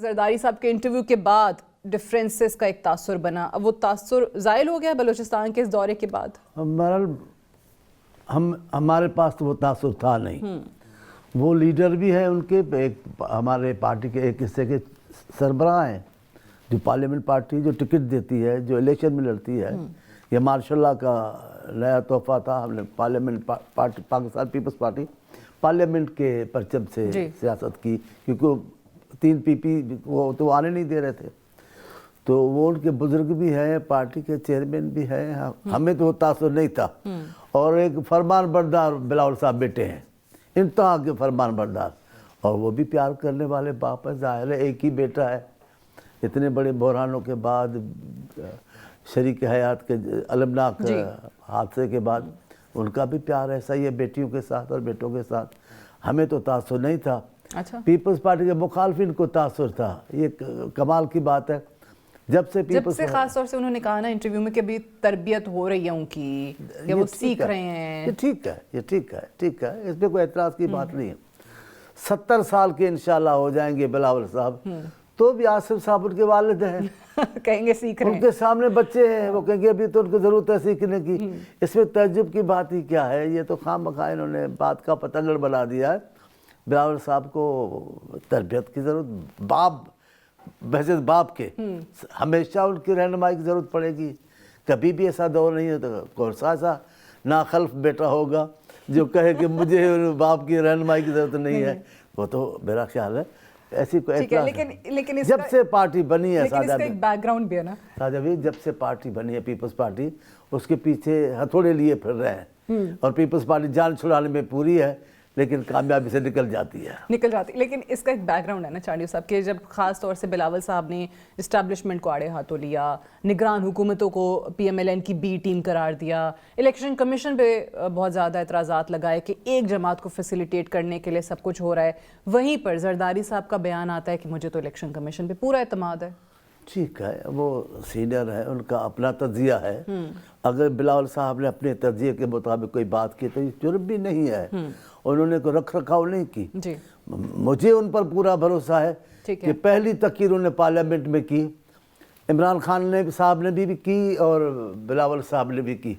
زرداری صاحب کے انٹرویو کے بعد ڈفرینسز کا ایک تاثر بنا، اب وہ تاثر زائل ہو گیا بلوچستان کے اس دورے کے بعد؟ ہمارے پاس تو وہ تاثر تھا نہیں. وہ لیڈر بھی ہیں ان کے، ایک ہمارے پارٹی کے ایک حصے کے سربراہ ہیں جو پارلیمنٹ پارٹی جو ٹکٹ دیتی ہے، جو الیکشن میں لڑتی ہے. یہ ماشاء اللہ کا نیا تحفہ تھا. ہم نے parliament party, Pakistan Peoples Party parliament کے پرچم سے سیاست کی، کیونکہ 3 پی پی وہ تو آنے نہیں دے رہے تھے. تو وہ ان کے بزرگ بھی ہیں، پارٹی کے چیئرمین بھی ہیں. ہمیں تو وہ تاثر نہیں تھا. اور ایک فرمان بردار بلاول صاحب بیٹے ہیں، انتہا کے فرمان بردار، اور وہ بھی پیار کرنے والے باپ ہے. ظاہر ہے ایک ہی بیٹا ہے. اتنے بڑے بحرانوں کے بعد، شریک حیات کے المناک حادثے کے بعد، ان کا بھی پیار ایسا ہی ہے بیٹیوں کے ساتھ اور بیٹوں کے ساتھ. ہمیں تو تاثر نہیں تھا. پیپلز پارٹی کے مخالفین کو تاثر تھا. یہ کمال کی بات ہے. جب سے خاص طور سے انہوں نے کہا نا انٹرویو میں کہ ابھی تربیت ہو رہی ہے ان کی، کہ وہ سیکھ رہے ہیں. یہ ٹھیک ہے، یہ ٹھیک ہے، ٹھیک ہے، اس میں کوئی اعتراض کی بات نہیں ہے. 70 سال کے انشاءاللہ ہو جائیں گے بلاول صاحب، تو بھی آصف صاحب ان کے والد ہیں، کہیں گے سیکھ رہے ہیں. ان کے سامنے بچے ہیں، وہ کہیں گے ابھی تو ان کو ضرورت ہے سیکھنے کی. اس میں تعجب کی بات ہی کیا ہے؟ یہ تو خام مخواہ انہوں نے بات کا پتنگڑ بنا دیا ہے. بلاول صاحب کو تربیت کی ضرورت، بحثیت باپ کے ہمیشہ ان کی رہنمائی کی ضرورت پڑے گی. کبھی بھی ایسا دور نہیں ہوتا کون سا ایسا ناخلف بیٹا ہوگا جو کہے کہ مجھے باپ کی رہنمائی کی ضرورت نہیں ہے. وہ تو میرا خیال ہے ایسی کوئی اعتراض لیکن جب سے پارٹی بنی ہے سادہ ایک بیک گراؤنڈ بھی ہے نا سادہ بھی، جب سے پارٹی بنی ہے پیپلز پارٹی، اس کے پیچھے ہتھوڑے لیے پھر رہے ہیں. اور پیپلز پارٹی جان چھڑانے میں پوری ہے، لیکن کامیابی سے نکل جاتی ہے. لیکن اس کا ایک بیک گراؤنڈ ہے نا چاڑیو صاحب کہ جب خاص طور سے بلاول صاحب نے اسٹیبلشمنٹ کو آڑے ہاتھوں لیا، نگران حکومتوں کو پی ایم ایل این کی بی ٹیم قرار دیا، الیکشن کمیشن پہ بہت زیادہ اعتراضات لگائے کہ ایک جماعت کو فیسیلیٹیٹ کرنے کے لیے سب کچھ ہو رہا ہے، وہیں پر زرداری صاحب کا بیان آتا ہے کہ مجھے تو الیکشن کمیشن پہ پورا اعتماد ہے. ٹھیک ہے، وہ سینئر ہے، ان کا اپنا تجزیہ ہے. اگر بلاول صاحب نے اپنے تجزیے کے مطابق کوئی بات کی تو یہ جرم بھی نہیں ہے. انہوں نے کوئی رکھ رکھاؤ نہیں کی. مجھے ان پر پورا بھروسہ ہے کہ پہلی تقریر انہوں نے پارلیمنٹ میں کی، عمران خان صاحب نے بھی کی اور بلاول صاحب نے بھی کی.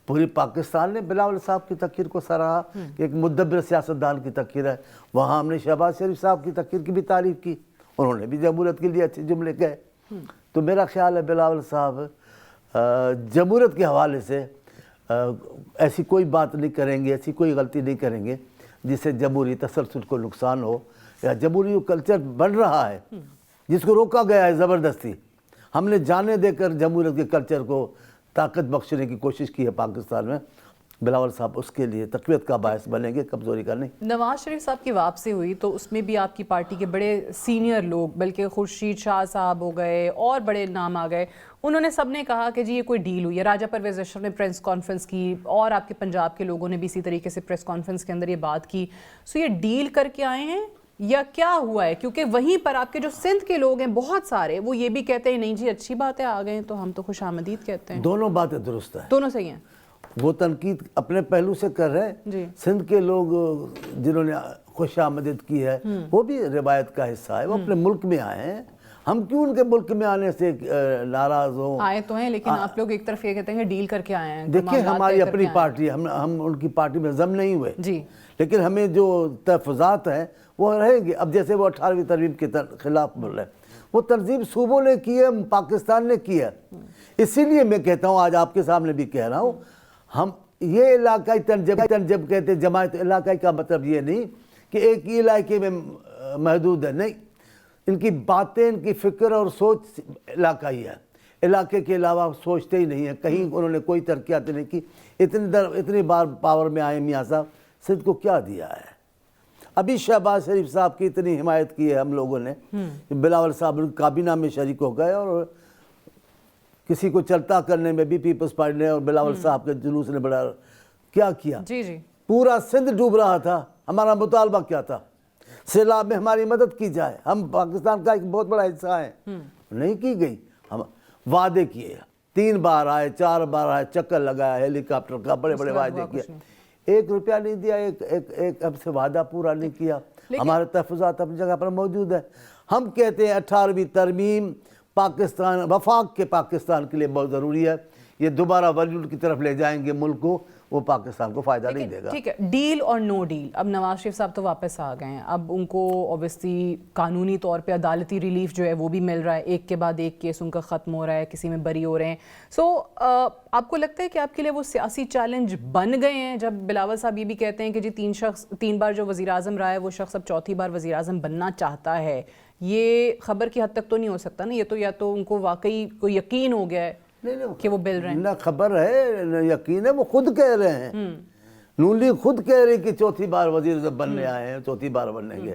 پوری پاکستان نے بلاول صاحب کی تقریر کو سراہا کہ ایک مدبر سیاستدان کی تقریر ہے. وہاں ہم نے شہباز شریف صاحب کی تقریر کی بھی تعریف کی، انہوں نے بھی جمہوریت کے لیے اچھے جملے کہے. تو میرا خیال ہے بلاول صاحب جمہوریت کے حوالے سے ایسی کوئی بات نہیں کریں گے، ایسی کوئی غلطی نہیں کریں گے جس سے جمہوری تسلسل کو نقصان ہو، یا جمہوری کلچر بن رہا ہے جس کو روکا گیا ہے زبردستی. ہم نے جانے دے کر جمہوریت کے کلچر کو طاقت بخشنے کی کوشش کی ہے پاکستان میں. بلاول صاحب اس کے لیے تقویت کا باعث بنیں گے، کمزوری کا نہیں. نواز شریف صاحب کی واپسی ہوئی تو اس میں بھی آپ کی پارٹی کے بڑے سینئر لوگ، بلکہ خورشید شاہ صاحب ہو گئے اور بڑے نام آ گئے، انہوں نے سب نے کہا کہ جی یہ کوئی ڈیل ہوئی ہے. راجہ پرویز اشرف نے پریس کانفرنس کی اور آپ کے پنجاب کے لوگوں نے بھی اسی طریقے سے پریس کانفرنس کے اندر یہ بات کی. سو یہ ڈیل کر کے آئے ہیں یا کیا ہوا ہے؟ کیونکہ وہیں پر آپ کے جو سندھ کے لوگ ہیں بہت سارے، وہ یہ بھی کہتے ہیں نہیں جی اچھی بات ہے آ گئے تو ہم تو خوش آمدید کہتے ہیں. دونوں باتیں درست ہیں، دونوں صحیح ہیں. وہ تنقید اپنے پہلو سے کر رہے ہیں. سندھ کے لوگ جنہوں نے خوش آمدید کی ہے وہ بھی روایت کا حصہ ہے، وہ اپنے ملک میں آئے ہیں. ہم کیوں ان کے ملک میں آنے سے ناراض ہوں؟ آئے تو ہیں، لیکن آپ لوگ ایک طرف یہ کہتے ہیں کہ ڈیل کر کے آئے ہیں. دیکھیں ہماری اپنی پارٹی، ہم ان کی پارٹی میں ضم نہیں ہوئے، لیکن ہمیں جو تحفظات ہیں وہ رہیں گے. اب جیسے وہ 18ویں ترمیم کے خلاف بول رہے ہیں، وہ تنظیم صوبوں نے کی ہے، پاکستان نے کی ہے. اسی لیے میں کہتا ہوں، آج آپ کے سامنے بھی کہہ رہا ہوں، ہم یہ علاقائی تنجب کہتے ہیں. جماعت علاقائی کا مطلب یہ نہیں کہ ایک ہی علاقے میں محدود ہے، نہیں. ان کی باتیں، ان کی فکر اور سوچ علاقائی ہے. علاقے کے علاوہ سوچتے ہی نہیں ہیں. کہیں انہوں نے کوئی ترقیات نہیں کی. اتنی بار پاور میں آئے میاں صاحب، سندھ کو کیا دیا ہے؟ ابھی شہباز شریف صاحب کی اتنی حمایت کی ہے ہم لوگوں نے، بلاول صاحب کابینہ میں شریک ہو گئے، اور کسی کو چلتا کرنے میں بھی پیپلز پارٹی نے اور بلاول صاحب کے جلوس نے بڑا کیا کیا. پورا سندھ ڈوب رہا تھا، ہمارا مطالبہ کیا تھا؟ سیلاب میں ہماری مدد کی جائے. ہم پاکستان کا ایک بہت بڑا حصہ ہیں، نہیں کی گئی. ہم وعدے کیے، 3 بار آئے، 4 بار آئے، چکر لگایا ہیلی کاپٹر کا، بڑے بڑے وعدے کیے. 1 روپیہ نہیں دیا، ایک ہم سے وعدہ پورا نہیں کیا. ہمارے تحفظات اپنی جگہ پر موجود ہے. ہم کہتے ہیں 18ویں ترمیم پاکستان وفاق کے پاکستان کے لیے بہت ضروری ہے، یہ دوبارہ وجود کی طرف لے جائیں گے ملک کو، وہ پاکستان کو فائدہ نہیں دے گا۔ ٹھیک ہے، ڈیل اور نو ڈیل، اب نواز شریف صاحب تو واپس آ گئے ہیں، اب ان کو اوبیسلی قانونی طور پہ عدالتی ریلیف جو ہے وہ بھی مل رہا ہے، ایک کے بعد ایک کیس ان کا ختم ہو رہا ہے، کسی میں بری ہو رہے ہیں۔ سو آپ کو لگتا ہے کہ آپ کے لیے وہ سیاسی چیلنج بن گئے ہیں جب بلاول صاحب یہ بھی کہتے ہیں کہ جی 3 بار جو وزیر اعظم رہا ہے وہ شخص اب 4تھی بار وزیر اعظم بننا چاہتا ہے؟ یہ خبر کی حد تک تو نہیں ہو سکتا نا، یہ تو یا تو ان کو واقعی کوئی یقین ہو گیا ہے کہ وہ بل رہے ہیں؟ نہ خبر ہے نہ یقین ہے، وہ خود کہہ رہے ہیں، نون لیگ خود کہہ رہی کہ 4تھی بار وزیر اعظم بننے آئے ہیں، 4تھی بار بنیں گے۔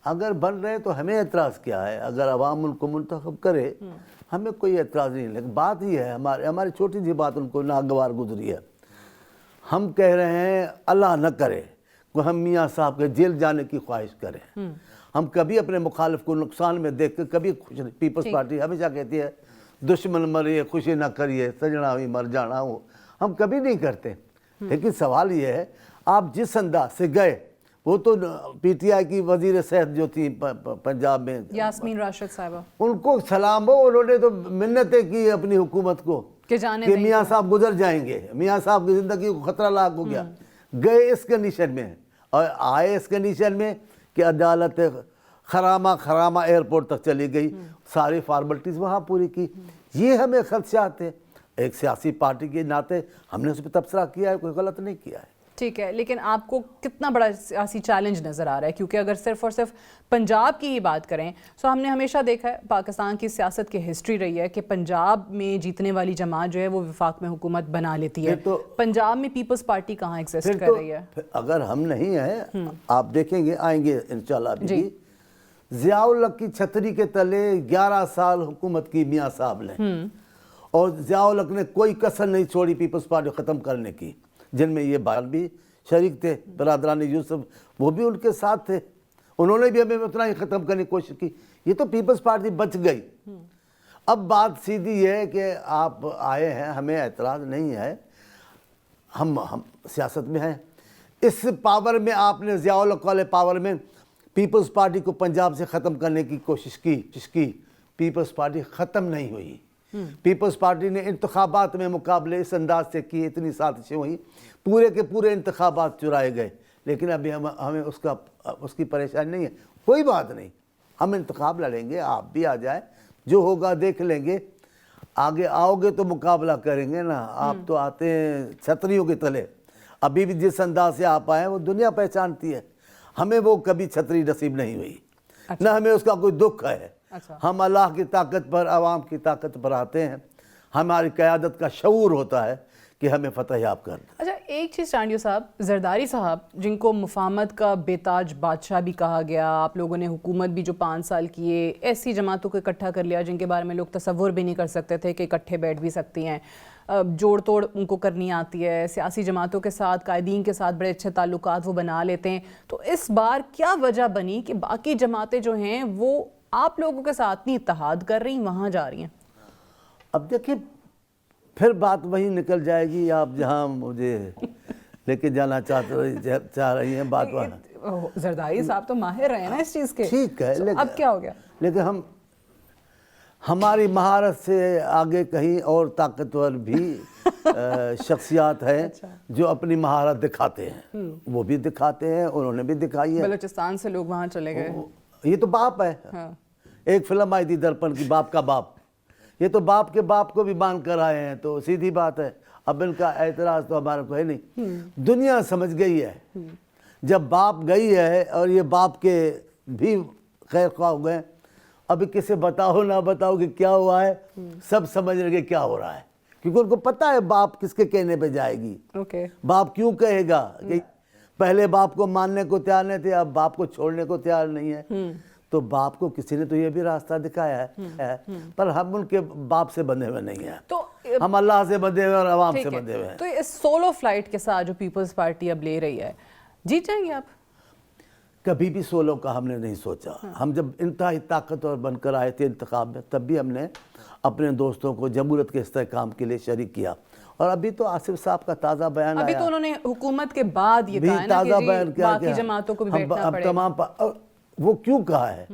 اگر بن رہے تو ہمیں اعتراض کیا ہے؟ اگر عوام ان کو منتخب کرے ہمیں کوئی اعتراض نہیں، لیکن بات یہ ہے ہماری چھوٹی سی بات ان کو ناگوار گزری ہے۔ ہم کہہ رہے ہیں اللہ نہ کرے کہ ہم میاں صاحب کے جیل جانے کی خواہش کریں۔ ہم کبھی اپنے مخالف کو نقصان میں دیکھ کے کبھی پیپلز پارٹی ہمیشہ کہتی ہے دشمن مرے خوشی نہ کریے سجنا ہوئی مر جانا ہو، ہم کبھی نہیں کرتے۔ لیکن سوال یہ ہے آپ جس انداز سے گئے، وہ تو پی ٹی آئی کی وزیر صحت جو تھی پنجاب میں یاسمین راشد صاحبہ، ان کو سلام ہو، انہوں نے تو منتیں کی اپنی حکومت کو کہ میاں صاحب گزر جائیں گے، میاں صاحب کی زندگی کو خطرہ لاحق ہو گیا۔ گئے اس کنڈیشن میں اور آئے اس کنڈیشن میں کہ عدالت خرامہ ایئرپورٹ تک چلی گئی، ساری فارملٹیز وہاں پوری کی۔ یہ ہمیں خدشات ہیں، ایک سیاسی پارٹی کے ناطے ہم نے اس پہ تبصرہ کیا ہے، کوئی غلط نہیں کیا ہے۔ ٹھیک ہے، لیکن آپ کو کتنا بڑا سیاسی چیلنج نظر آ رہا ہے؟ کیونکہ اگر صرف اور صرف پنجاب کی ہی بات کریں تو ہم نے ہمیشہ دیکھا ہے پاکستان کی سیاست کی ہسٹری رہی ہے کہ پنجاب میں جیتنے والی جماعت جو ہے وہ وفاق میں حکومت بنا لیتی ہے۔ پنجاب میں پیپلز پارٹی کہاں ایگزسٹ کر رہی ہے؟ اگر ہم نہیں ہیں، آپ دیکھیں گے آئیں گے انشاءاللہ بھی، ضیاء الحق کی چھتری کے تلے 11 سال حکومت کی میاں صاحب نے، اور ضیاء الحق نے کوئی کسر نہیں چھوڑی پیپلز پارٹی ختم کرنے کی، جن میں یہ بھائی بھی شریک تھے، برادران یوسف وہ بھی ان کے ساتھ تھے، انہوں نے بھی ہمیں اتنا ہی ختم کرنے کی کوشش کی۔ یہ تو پیپلز پارٹی بچ گئی۔ اب بات سیدھی یہ ہے کہ آپ آئے ہیں، ہمیں اعتراض نہیں ہے، ہم سیاست میں ہیں، اس پاور میں آپ نے ضیاء الحق والے پاور میں پیپلز پارٹی کو پنجاب سے ختم کرنے کی کوشش کی، پیپلز پارٹی ختم نہیں ہوئی۔ پیپلز پارٹی نے انتخابات میں مقابلے اس انداز سے کیے، اتنی سازشیں ہوئی، پورے کے پورے انتخابات چرائے گئے، لیکن ابھی ہمیں اس کی پریشانی نہیں ہے۔ کوئی بات نہیں، ہم انتخاب لڑیں گے، آپ بھی آ جائیں، جو ہوگا دیکھ لیں گے، آگے آؤ گے تو مقابلہ کریں گے نا۔ آپ تو آتے ہیں چھتریوں کے تلے، ابھی بھی جس انداز سے آپ آئے وہ دنیا پہچانتی ہے، ہمیں وہ کبھی چھتری نصیب نہیں ہوئی، نہ ہمیں اس کا کوئی دکھ ہے۔ ہم اللہ کی طاقت پر، عوام کی طاقت پر آتے ہیں، ہماری قیادت کا شعور ہوتا ہے کہ ہمیں فتح یاب کرنا۔ اچھا ایک چیز چانڈیو صاحب، زرداری صاحب جن کو مفاہمت کا بے تاج بادشاہ بھی کہا گیا، آپ لوگوں نے حکومت بھی جو 5 سال کیے، ایسی جماعتوں کو اکٹھا کر لیا جن کے بارے میں لوگ تصور بھی نہیں کر سکتے تھے کہ اکٹھے بیٹھ بھی سکتی ہیں، جوڑ توڑ ان کو کرنی آتی ہے، سیاسی جماعتوں کے ساتھ، قائدین کے ساتھ بڑے اچھے تعلقات وہ بنا لیتے ہیں۔ تو اس بار کیا وجہ بنی کہ باقی جماعتیں جو ہیں وہ آپ لوگوں کے ساتھ نہیں اتحاد کر رہی، وہاں جا رہی ہیں؟ اب دیکھیں پھر بات وہی نکل جائے گی، آپ جہاں مجھے لے کے جانا چاہ رہی ہیں، بات وہاں۔ زرداری صاحب تو ماہر رہے ہیں نا اس چیز کے، ٹھیک ہے، اب کیا ہو گیا؟ لیکن ہماری مہارت سے آگے کہیں اور طاقتور بھی شخصیات ہیں جو اپنی مہارت دکھاتے ہیں، وہ بھی دکھاتے ہیں، انہوں نے بھی دکھائی ہے۔ بلوچستان سے لوگ وہاں چلے گئے، یہ تو باپ ہے، ایک فلم آئی تھی درپن کی، باپ کا باپ، یہ تو باپ کے باپ کو بھی مان کر آئے ہیں، تو سیدھی بات ہے، اب ان کا اعتراض تو ہمارا کو ہے نہیں۔ دنیا سمجھ گئی ہے، جب باپ گئی ہے اور یہ باپ کے بھی خیر خواہ ہو گئے، ابھی کسے بتاؤ نہ بتاؤ کہ کیا ہوا ہے، سب سمجھ رہے کہ کیا ہو رہا ہے، کیونکہ ان کو پتہ ہے باپ کس کے کہنے پہ جائے گی، باپ کیوں کہے گا کہ پہلے باپ کو ماننے کو تیار نہیں تھے، اب باپ کو چھوڑنے کو تیار نہیں ہے، تو باپ کو کسی نے تو یہ بھی راستہ دکھایا ہے، پر ہم ان کے باپ سے بندھے ہوئے نہیں ہیں، ہم اللہ سے بندھے ہوئے اور عوام سے بندھے ہوئے ہیں۔ تو اس سولو فلائٹ کے ساتھ جو پیپلز پارٹی اب لے رہی ہے، جیت جائیں گے آپ؟ کبھی بھی سولو کا ہم نے نہیں سوچا، ہم جب انتہائی طاقتور بن کر آئے تھے انتخاب میں، تب بھی ہم نے اپنے دوستوں کو جمہوریت کے استحکام کے لیے شریک کیا، اور ابھی تو آصف صاحب کا تازہ بیان آیا، ابھی تو انہوں نے حکومت کے بعد یہ کہا ہے نا کہ باقی جماعتوں کو بھی بیٹھنا پڑے گا۔ وہ کیوں کہا ہے؟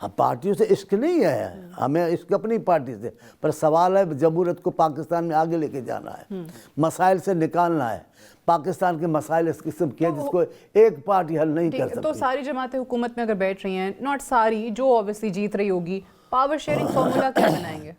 ہم پارٹیوں سے عشق نہیں ہے، ہمیں عشق اپنی پارٹی سے، پر سوال ہے جمہوریت کو پاکستان میں آگے لے کے جانا ہے، مسائل سے نکالنا ہے۔ پاکستان کے مسائل اس قسم کے ہیں جس کو ایک پارٹی حل نہیں کر سکتی۔ تو ساری جماعتیں حکومت میں اگر بیٹھ رہی ہیں، ناٹ ساری، جو اوبیسلی جیت رہی ہوگی، پاور شیئرنگ فارمولا کیا بنائیں گے؟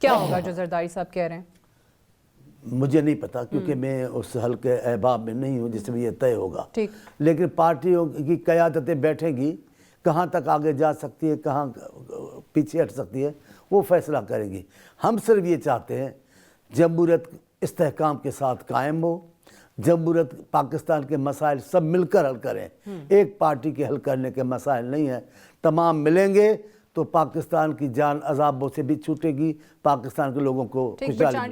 کیا ہوگا جو زرداری صاحب کہہ رہے ہیں؟ مجھے نہیں پتا، کیونکہ میں اس حلقے احباب میں نہیں ہوں جس میں یہ طے ہوگا، لیکن پارٹیوں کی قیادتیں بیٹھیں گی، کہاں تک آگے جا سکتی ہے، کہاں پیچھے ہٹ سکتی ہے، وہ فیصلہ کریں گی۔ ہم صرف یہ چاہتے ہیں جمہوریت استحکام کے ساتھ قائم ہو، جمہوریت پاکستان کے مسائل سب مل کر حل کریں، ایک پارٹی کے حل کرنے کے مسائل نہیں ہیں، تمام ملیں گے تو پاکستان کی جان عذابوں سے بھی چھوٹے گی، پاکستان کے لوگوں کو خوشحالی